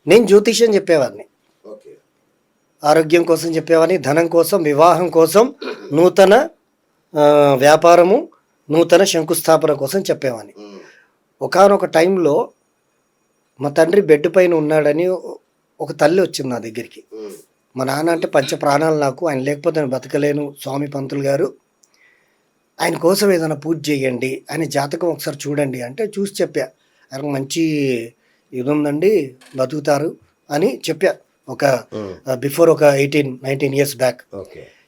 నేను జ్యోతిష్యం చెప్పేవాడిని. ఓకే. ఆరోగ్యం కోసం చెప్పేవాడిని, ధనం కోసం, వివాహం కోసం, నూతన వ్యాపారము, నూతన శంకుస్థాపన కోసం చెప్పేవాడిని. ఒకానొక టైంలో మా తండ్రి బెడ్ పైన ఉన్నాడని ఒక తల్లి వచ్చింది నా దగ్గరికి. మా నాన్న అంటే పంచ ప్రాణాలు నాకు, ఆయన లేకపోతే నేను బతకలేను స్వామి పంతులు గారు, ఆయన కోసం ఏదైనా పూజ చేయండి, ఆయన జాతకం ఒకసారి చూడండి అంటే చూసి చెప్పా. ఆయనకు మంచి ఇది ఉందండి, బతుకుతారు అని చెప్పా. ఒక బిఫోర్ ఒక 18-19 ఇయర్స్ బ్యాక్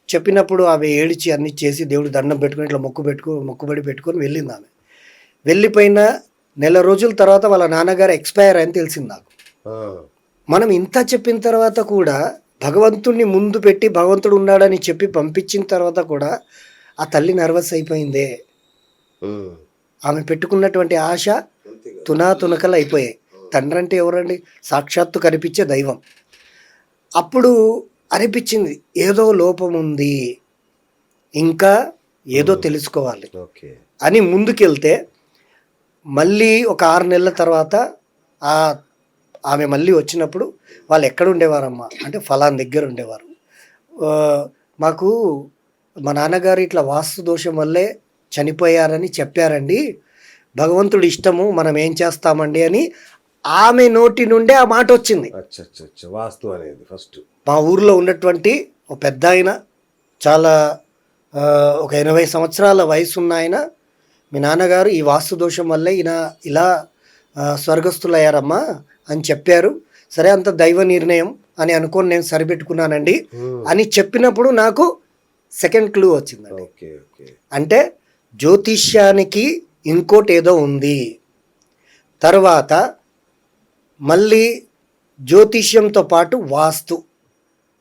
చెప్పినప్పుడు ఆమె ఏడిచి అన్ని చేసి దేవుడు దండం పెట్టుకుని ఇట్లా మొక్కుబడి పెట్టుకొని వెళ్ళింది. ఆమె వెళ్ళిపోయిన నెల రోజుల తర్వాత వాళ్ళ నాన్నగారు ఎక్స్పైర్ అని తెలిసింది నాకు. మనం ఇంత చెప్పిన తర్వాత కూడా భగవంతుడిని ముందు పెట్టి భగవంతుడు ఉన్నాడని చెప్పి పంపించిన తర్వాత కూడా ఆ తల్లి నర్వస్ అయిపోయిందే. ఆమె పెట్టుకున్నటువంటి ఆశ తునాతునకలు అయిపోయాయి. తండ్రి అంటే ఎవరండి? సాక్షాత్తు కనిపించే దైవం. అప్పుడు అనిపించింది ఏదో లోపం ఉంది, ఇంకా ఏదో తెలుసుకోవాలి అని ముందుకెళ్తే మళ్ళీ ఒక 6 నెలల తర్వాత ఆమె మళ్ళీ వచ్చినప్పుడు వాళ్ళు ఎక్కడ ఉండేవారమ్మా అంటే ఫలాన్ దగ్గర ఉండేవారు. మాకు మా నాన్నగారు ఇట్లా వాస్తు దోషం వల్లే చనిపోయారని చెప్పారండి, భగవంతుడి ఇష్టము, మనం ఏం చేస్తామండి అని ఆమె నోటి నుండే ఆ మాట వచ్చింది. వాస్తు అనేది ఫస్ట్ మా ఊర్లో ఉన్నటువంటి ఒక పెద్ద ఆయన, చాలా ఒక 80 సంవత్సరాల వయసు ఉన్న ఆయన, మీ నాన్నగారు ఈ వాస్తు దోషం వల్లే ఇలా స్వర్గస్థులయ్యారమ్మా అని చెప్పారు. సరే, అంత దైవ నిర్ణయం అని అనుకొని నేను సరిపెట్టుకున్నానండి అని చెప్పినప్పుడు నాకు సెకండ్ క్లూ వచ్చిందండి. అంటే జ్యోతిష్యానికి ఇంకోటి ఏదో ఉంది. తర్వాత మళ్ళీ జ్యోతిష్యంతో పాటు వాస్తు,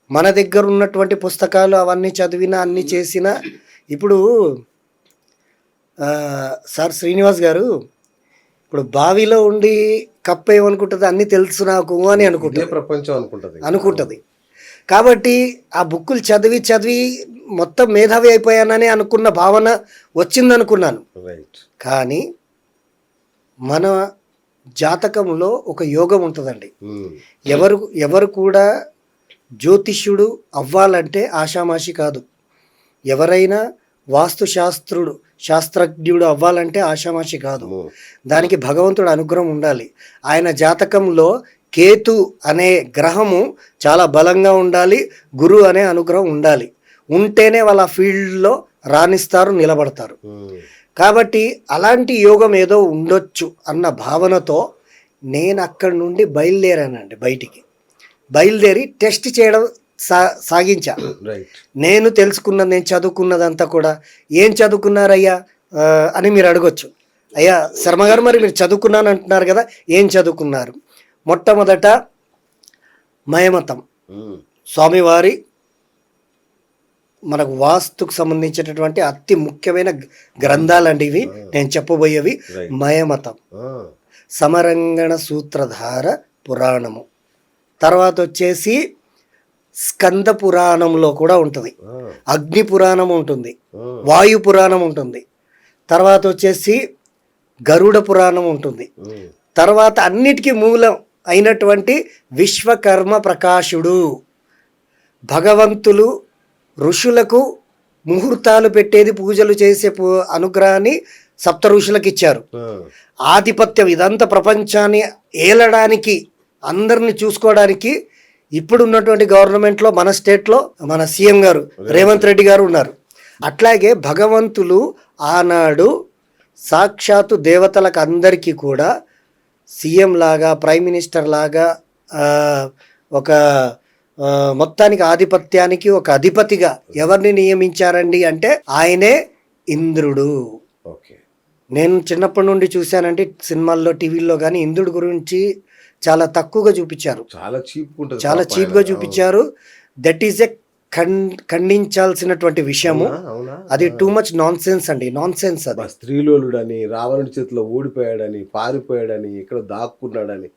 మన దగ్గర ఉన్నటువంటి పుస్తకాలు అవన్నీ చదివినా అన్నీ చేసినా, ఇప్పుడు సార్ శ్రీనివాస్ గారు ఇప్పుడు బావిలో ఉండి కప్ప ఏమనుకుంటుంది, అన్నీ తెలుసు నాకు అని అనుకుంటుంది, ప్రపంచం అనుకుంటుంది. కాబట్టి ఆ బుక్కులు చదివి మొత్తం మేధావి అయిపోయానని అనుకున్న భావన వచ్చిందనుకున్నాను. కానీ మన జాతకంలో ఒక యోగం ఉంటుందండి. ఎవరు కూడా జ్యోతిష్యుడు అవ్వాలంటే ఆషామాషి కాదు. ఎవరైనా శాస్త్రజ్ఞుడు అవ్వాలంటే ఆషామాషి కాదు. దానికి భగవంతుడు అనుగ్రహం ఉండాలి. ఆయన జాతకంలో కేతు అనే గ్రహము చాలా బలంగా ఉండాలి, గురు అనే అనుగ్రహం ఉండాలి. ఉంటేనే వాళ్ళ ఫీల్డ్లో రాణిస్తారు, నిలబడతారు. కాబట్టి అలాంటి యోగం ఏదో ఉండొచ్చు అన్న భావనతో నేను అక్కడి నుండి బయలుదేరానండి. బయలుదేరి టెస్ట్ చేయడం సాగించా. నేను తెలుసుకున్నది, నేను చదువుకున్నదంతా కూడా, ఏం చదువుకున్నారయ్యా అని మీరు అడగొచ్చు. అయ్యా శర్మ గారు, మరి మీరు చదువుకున్నాను అంటున్నారు కదా, ఏం చదువుకున్నారు? మొట్టమొదట మయమతం, స్వామివారి మనకు వాస్తుకు సంబంధించినటువంటి అతి ముఖ్యమైన గ్రంథాలండి ఇవి. నేను చెప్పబోయేవి మయమతం, సమరంగణ సూత్రధార పురాణము, తర్వాత వచ్చేసి స్కంద పురాణంలో కూడా ఉంటుంది, అగ్ని పురాణం ఉంటుంది, వాయు పురాణం ఉంటుంది, తర్వాత వచ్చేసి గరుడ పురాణం ఉంటుంది, తర్వాత అన్నిటికీ మూలం అయినటువంటి విశ్వకర్మ ప్రకాశుడు, భగవంతులు ఋషులకు ముహూర్తాలు పెట్టేది, పూజలు చేసే అనుగ్రహాన్ని సప్త ఋషులకు ఇచ్చారు. ఆధిపత్యం ఇదంతా ప్రపంచాన్ని ఏలడానికి, అందరిని చూసుకోవడానికి ఇప్పుడు ఉన్నటువంటి గవర్నమెంట్లో మన స్టేట్లో మన సీఎం గారు రేవంత్ రెడ్డి గారు ఉన్నారు. అట్లాగే భగవంతులు ఆనాడు సాక్షాత్తు దేవతలకు అందరికీ కూడా సీఎం లాగా, ప్రైమ్ మినిస్టర్ లాగా, ఒక మొత్తానికి ఆధిపత్యానికి ఒక అధిపతిగా ఎవరిని నియమించారండి అంటే ఆయనే ఇంద్రుడు. నేను చిన్నప్పటి నుండి చూశానంటే సినిమాల్లో, టీవీల్లో కానీ ఇంద్రుడి గురించి చాలా తక్కువగా చూపించారు, చాలా చీప్గా చూపించారు. దట్ ఈస్ ఎ ఖండించాల్సినటువంటి విషయము. అది టూ మచ్ నాన్ సెన్స్ అండి, నాన్ సెన్స్. అది స్త్రీలోలుడని, రావణుడి చేతిలో ఓడిపోయాడని, పారిపోయాడని, ఇక్కడ దాక్కున్నాడని,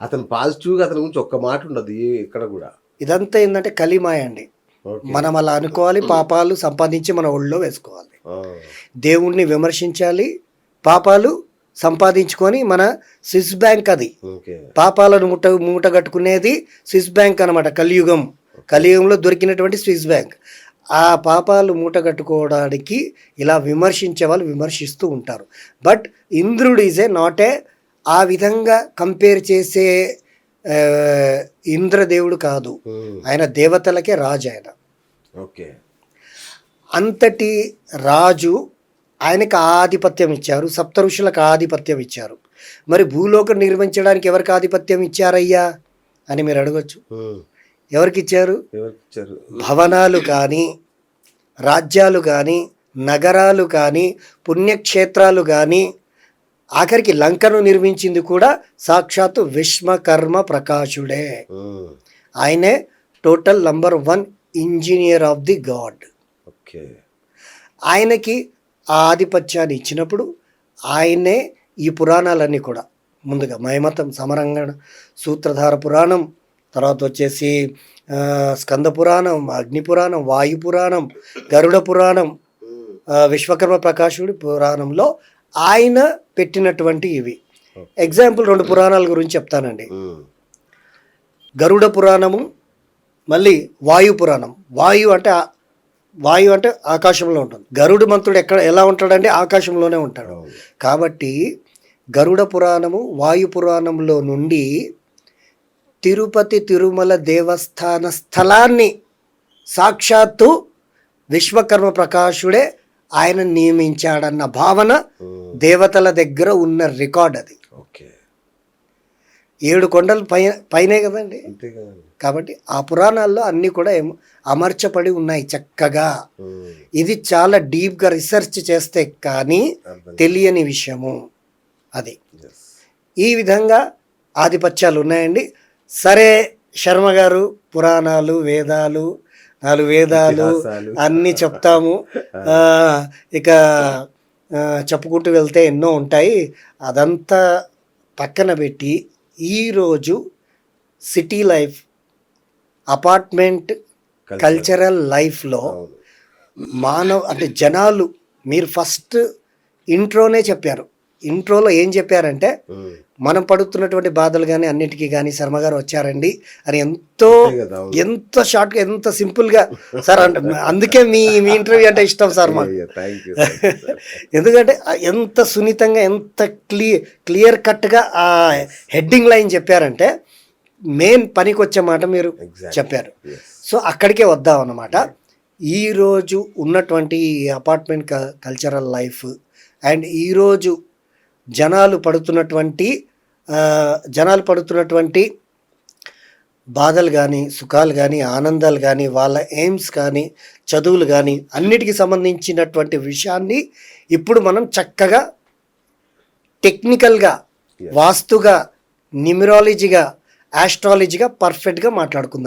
అతను పాజిటివ్గా అతని గురించి ఒక్క మాట ఉండదు ఇక్కడ కూడా. ఇదంతా ఏంటంటే కలిమాయ అండి. మనం అలా అనుకోవాలి, పాపాలు సంపాదించి మన ఒళ్ళో వేసుకోవాలి, దేవుణ్ణి విమర్శించాలి, పాపాలు సంపాదించుకొని మన స్విస్ బ్యాంక్ అది. ఓకే. పాపాలను మూట కట్టుకునేది స్విస్ బ్యాంక్ అనమాట. కలియుగంలో దొరికినటువంటి స్విస్ బ్యాంక్. ఆ పాపాలు మూట కట్టుకోవడానికి ఇలా విమర్శించే వాళ్ళు విమర్శిస్తూ ఉంటారు. బట్ ఇంద్రుడు ఈజ్ నాట్ ఆ విధంగా కంపేర్ చేసే ఇంద్రదేవుడు కాదు. ఆయన దేవతలకే రాజు. ఆయన ఓకే. అంతటి రాజు. ఆయనకు ఆధిపత్యం ఇచ్చారు, సప్త ఋషులకు ఆధిపత్యం ఇచ్చారు. మరి భూలోకం నిర్మించడానికి ఎవరికి ఆధిపత్యం ఇచ్చారయ్యా అని మీరు అడగచ్చు. ఎవరికి ఇచ్చారు? భవనాలు కానీ, రాజ్యాలు కానీ, నగరాలు కానీ, పుణ్యక్షేత్రాలు కానీ, ఆఖరికి లంకను నిర్మించింది కూడా సాక్షాత్తు విశ్వకర్మ ప్రకాశుడే. ఆయనే total number 1 engineer of the God. ఆయనకి ఆ ఆధిపత్యాన్ని ఇచ్చినప్పుడు ఆయనే ఈ పురాణాలన్నీ కూడా ముందుగా మయమతం, సమరంగణ, సూత్రధార పురాణం, తర్వాత వచ్చేసి స్కంద పురాణం, అగ్ని పురాణం, వాయు పురాణం, గరుడ పురాణం, విశ్వకర్మ ప్రకాశుడి పురాణంలో ఆయన పెట్టినటువంటి ఇవి. ఎగ్జాంపుల్ 2 పురాణాల గురించి చెప్తానండి. గరుడ పురాణము, మళ్ళీ వాయు పురాణం. వాయు అంటే ఆకాశంలో ఉంటుంది. గరుడు మంత్రుడు ఎలా ఉంటాడంటే ఆకాశంలోనే ఉంటాడు. కాబట్టి గరుడ పురాణము, వాయు పురాణంలో నుండి తిరుపతి తిరుమల దేవస్థాన స్థలాన్ని సాక్షాత్తు విశ్వకర్మ ప్రకాశుడే ఆయన నియమించాడన్న భావన దేవతల దగ్గర ఉన్న రికార్డ్ అది. 7 కొండలు పైనే కదండి. కాబట్టి ఆ పురాణాల్లో అన్నీ కూడా అమర్చబడి ఉన్నాయి చక్కగా. ఇది చాలా డీప్గా రీసెర్చ్ చేస్తే కానీ తెలియని విషయము అది. ఈ విధంగా ఆధిపత్యాలు ఉన్నాయండి. సరే శర్మ గారు, పురాణాలు, వేదాలు, 4 వేదాలు అన్నీ చెప్తాము. ఇక చెప్పుకుంటూ వెళ్తే ఎన్నో ఉంటాయి. అదంతా పక్కన పెట్టి ఈరోజు సిటీ లైఫ్, అపార్ట్మెంట్ కల్చరల్ లైఫ్లో అంటే జనాలు, మీరు ఫస్ట్ ఇంట్రోనే చెప్పారు. ఇంట్రోలో ఏం చెప్పారంటే మనం పడుతున్నటువంటి బాధలు కానీ అన్నిటికీ కానీ శర్మ గారు వచ్చారండి అని ఎంత షార్ట్గా, ఎంత సింపుల్గా సార్ అంటే అందుకే మీ ఇంటర్వ్యూ అంటే ఇష్టం సార్ మాకు. ఎందుకంటే ఎంత సున్నితంగా, ఎంత క్లియర్ కట్గా ఆ హెడ్డింగ్ లైన్ చెప్పారంటే మెయిన్ పనికి వచ్చే మాట మీరు చెప్పారు. సో అక్కడికే వద్దాం అన్నమాట. ఈరోజు ఉన్నటువంటి అపార్ట్మెంట్ కల్చరల్ లైఫ్ అండ్ ఈరోజు జనాలు పడుతున్నటువంటి బాధలు కానీ, సుఖాలు కానీ, ఆనందాలు కానీ, వాళ్ళ ఎయిమ్స్ కానీ, చదువులు కానీ అన్నిటికీ సంబంధించినటువంటి విషయాన్ని ఇప్పుడు మనం చక్కగా టెక్నికల్గా, వాస్తుగా, న్యూమరాలజీగా, ఆస్ట్రాలజీగా పర్ఫెక్ట్గా మాట్లాడుకుందాం.